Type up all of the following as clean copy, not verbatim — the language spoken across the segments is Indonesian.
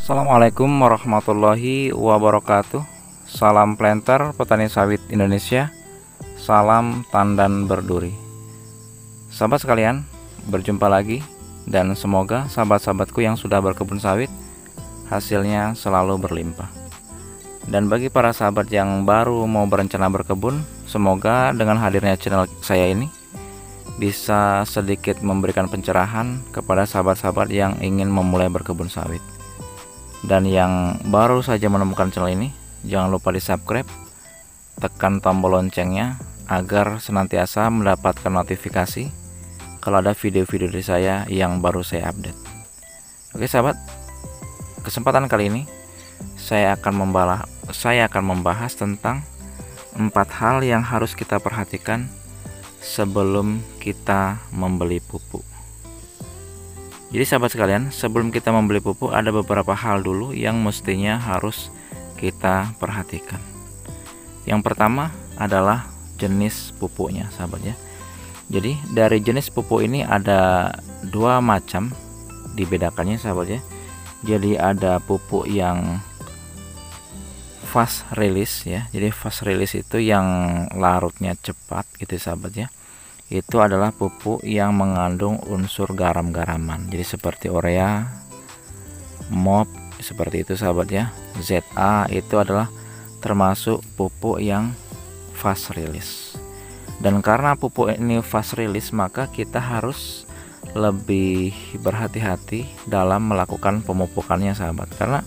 Assalamualaikum warahmatullahi wabarakatuh. Salam planter petani sawit Indonesia. Salam tandan berduri. Sahabat sekalian, berjumpa lagi, dan semoga sahabat-sahabatku yang sudah berkebun sawit hasilnya selalu berlimpah. Dan bagi para sahabat yang baru mau berencana berkebun, semoga dengan hadirnya channel saya ini bisa sedikit memberikan pencerahan kepada sahabat-sahabat yang ingin memulai berkebun sawit. Dan yang baru saja menemukan channel ini, jangan lupa di subscribe, tekan tombol loncengnya agar senantiasa mendapatkan notifikasi kalau ada video-video dari saya yang baru saya update. Oke sahabat, kesempatan kali ini saya akan membahas tentang 4 hal yang harus kita perhatikan sebelum kita membeli pupuk. Jadi sahabat sekalian, sebelum kita membeli pupuk ada beberapa hal dulu yang mestinya harus kita perhatikan. Yang pertama adalah jenis pupuknya sahabat ya. Jadi dari jenis pupuk ini ada 2 macam dibedakannya sahabat ya. Jadi ada pupuk yang fast release ya. Jadi fast release itu yang larutnya cepat gitu sahabat ya. Itu adalah pupuk yang mengandung unsur garam-garaman. Jadi seperti urea, MOP, seperti itu sahabat ya. ZA itu adalah termasuk pupuk yang fast release. Dan karena pupuk ini fast release, maka kita harus lebih berhati-hati dalam melakukan pemupukannya sahabat. Karena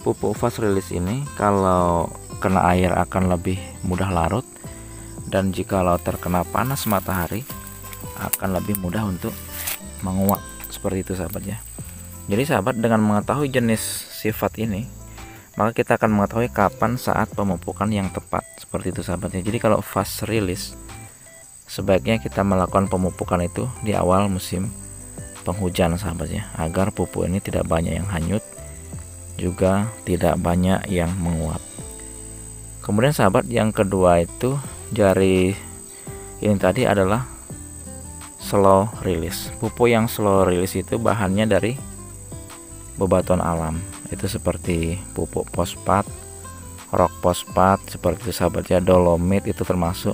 pupuk fast release ini kalau kena air akan lebih mudah larut, dan jikalau terkena panas matahari akan lebih mudah untuk menguap, seperti itu sahabat ya. Jadi sahabat, dengan mengetahui jenis sifat ini, maka kita akan mengetahui kapan saat pemupukan yang tepat, seperti itu sahabat ya. Jadi kalau fast release, sebaiknya kita melakukan pemupukan itu di awal musim penghujan sahabat ya, agar pupuk ini tidak banyak yang hanyut, juga tidak banyak yang menguap. Kemudian sahabat, yang kedua itu dari ini tadi adalah slow release. Pupuk yang slow release itu bahannya dari bebatuan alam. Itu seperti pupuk fosfat, rock fosfat, seperti itu sahabat ya. Dolomit itu termasuk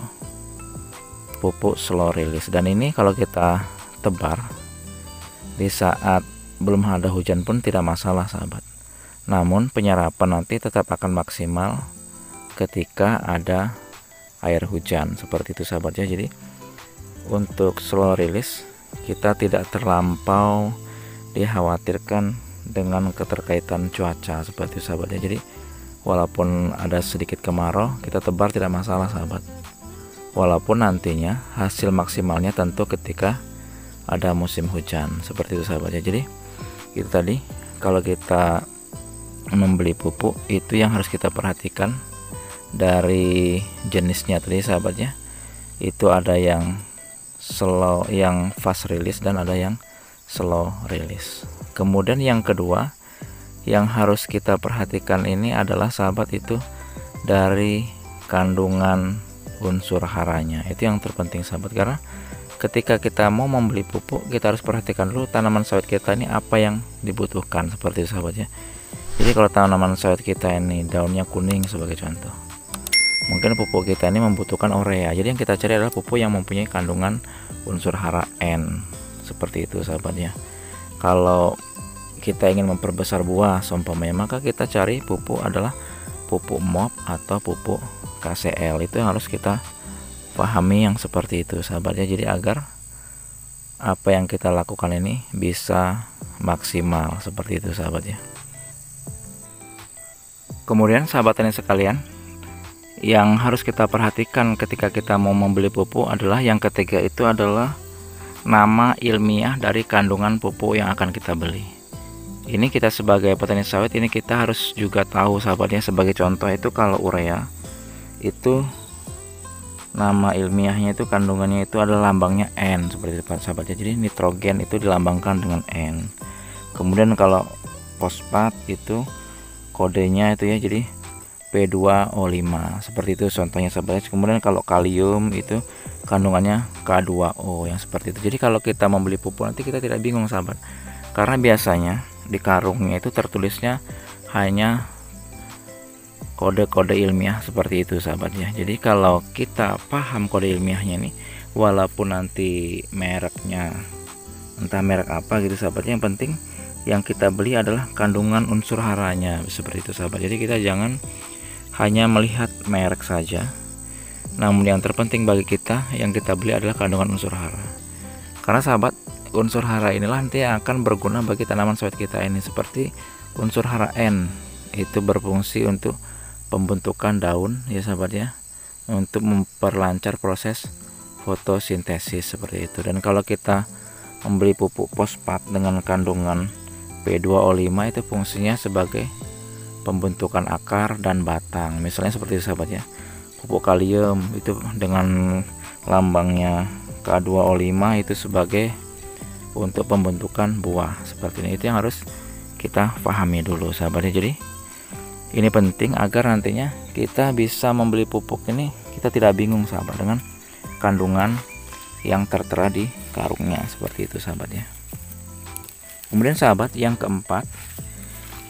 pupuk slow release. Dan ini kalau kita tebar di saat belum ada hujan pun tidak masalah sahabat. Namun penyerapan nanti tetap akan maksimal ketika ada air hujan, seperti itu sahabat ya. Jadi untuk slow release kita tidak terlampau dikhawatirkan dengan keterkaitan cuaca, seperti itu sahabat ya. Jadi walaupun ada sedikit kemarau, kita tebar tidak masalah sahabat, walaupun nantinya hasil maksimalnya tentu ketika ada musim hujan, seperti itu sahabat ya. Jadi itu tadi, kalau kita membeli pupuk itu yang harus kita perhatikan dari jenisnya tadi sahabat ya. Itu ada yang slow, yang fast release, dan ada yang slow release. Kemudian yang kedua yang harus kita perhatikan ini adalah sahabat, itu dari kandungan unsur haranya. Itu yang terpenting sahabat, karena ketika kita mau membeli pupuk kita harus perhatikan dulu tanaman sawit kita ini apa yang dibutuhkan, seperti itu sahabat ya. Jadi kalau tanaman sawit kita ini daunnya kuning sebagai contoh, mungkin pupuk kita ini membutuhkan urea. Jadi yang kita cari adalah pupuk yang mempunyai kandungan unsur hara N, seperti itu sahabat ya. Kalau kita ingin memperbesar buah seumpamanya, maka kita cari pupuk adalah pupuk MOP atau pupuk KCL. Itu yang harus kita pahami yang seperti itu sahabat ya. Jadi agar apa yang kita lakukan ini bisa maksimal, seperti itu sahabat ya. Kemudian sahabat tani sekalian, yang harus kita perhatikan ketika kita mau membeli pupuk adalah yang ketiga, itu adalah nama ilmiah dari kandungan pupuk yang akan kita beli. Ini kita sebagai petani sawit ini kita harus juga tahu sahabatnya. Sebagai contoh itu kalau urea itu nama ilmiahnya itu kandungannya itu adalah lambangnya N, seperti itu sahabatnya. Jadi nitrogen itu dilambangkan dengan N. Kemudian kalau fosfat itu kodenya itu ya, jadi P2O5, seperti itu contohnya sahabat. Kemudian kalau kalium itu kandungannya K2O, yang seperti itu. Jadi kalau kita membeli pupuk nanti kita tidak bingung sahabat, karena biasanya di karungnya itu tertulisnya hanya kode-kode ilmiah seperti itu sahabat ya. Jadi kalau kita paham kode ilmiahnya nih, walaupun nanti mereknya entah merek apa gitu sahabat, yang penting yang kita beli adalah kandungan unsur haranya seperti itu sahabat. Jadi kita jangan hanya melihat merek saja, namun yang terpenting bagi kita yang kita beli adalah kandungan unsur hara. Karena sahabat, unsur hara inilah nanti yang akan berguna bagi tanaman sawit kita ini. Seperti unsur hara N itu berfungsi untuk pembentukan daun ya sahabat ya, untuk memperlancar proses fotosintesis seperti itu. Dan kalau kita membeli pupuk fosfat dengan kandungan P2O5 itu fungsinya sebagai pembentukan akar dan batang, misalnya seperti itu sahabat ya. Pupuk kalium itu dengan lambangnya K2O5 itu sebagai untuk pembentukan buah seperti ini. Itu yang harus kita pahami dulu sahabatnya. Jadi ini penting agar nantinya kita bisa membeli pupuk ini kita tidak bingung sahabat dengan kandungan yang tertera di karungnya seperti itu sahabat ya. Kemudian sahabat, yang keempat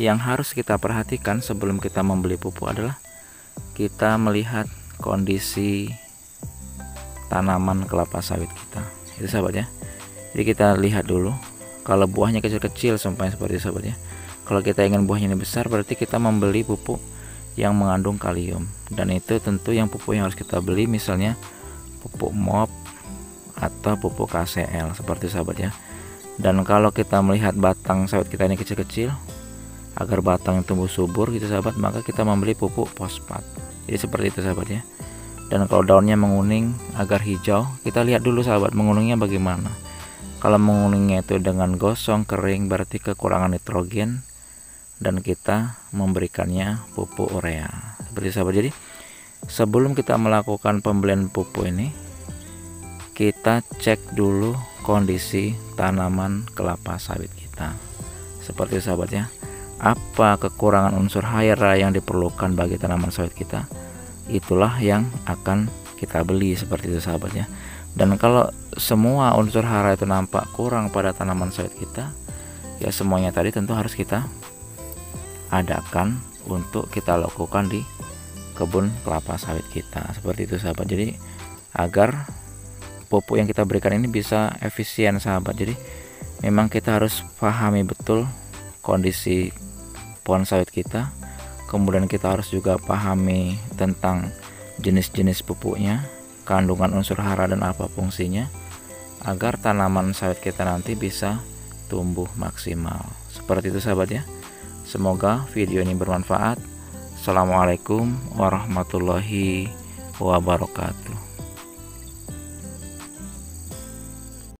yang harus kita perhatikan sebelum kita membeli pupuk adalah kita melihat kondisi tanaman kelapa sawit kita itu sahabat ya. Jadi kita lihat dulu, kalau buahnya kecil-kecil sampai seperti itu sahabat ya. Kalau kita ingin buahnya ini besar, berarti kita membeli pupuk yang mengandung kalium, dan itu tentu yang pupuk yang harus kita beli misalnya pupuk MOP atau pupuk KCL seperti itu sahabat ya. Dan kalau kita melihat batang sawit kita ini kecil-kecil, agar batang tumbuh subur gitu sahabat, maka kita membeli pupuk fosfat. Jadi seperti itu sahabat ya. Dan kalau daunnya menguning agar hijau, kita lihat dulu sahabat menguningnya bagaimana. Kalau menguningnya itu dengan gosong kering, berarti kekurangan nitrogen, dan kita memberikannya pupuk urea seperti itu sahabat. Jadi sebelum kita melakukan pembelian pupuk ini, kita cek dulu kondisi tanaman kelapa sawit kita seperti itu sahabat ya. Apa kekurangan unsur hara yang diperlukan bagi tanaman sawit kita, itulah yang akan kita beli seperti itu sahabat ya. Dan kalau semua unsur hara itu nampak kurang pada tanaman sawit kita, ya semuanya tadi tentu harus kita adakan untuk kita lakukan di kebun kelapa sawit kita seperti itu sahabat. Jadi agar pupuk yang kita berikan ini bisa efisien sahabat. Jadi memang kita harus pahami betul kondisi pohon sawit kita, kemudian kita harus juga pahami tentang jenis-jenis pupuknya, kandungan unsur hara dan apa fungsinya, agar tanaman sawit kita nanti bisa tumbuh maksimal seperti itu sahabat ya. Semoga video ini bermanfaat. Assalamualaikum warahmatullahi wabarakatuh.